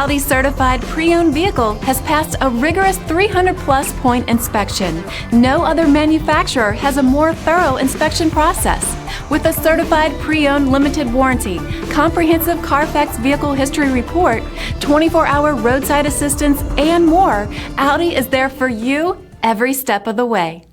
Audi certified pre-owned vehicle has passed a rigorous 300+ point inspection. No other manufacturer has a more thorough inspection process. With a certified pre-owned limited warranty, comprehensive CARFAX vehicle history report, 24-hour roadside assistance, and more, Audi is there for you every step of the way.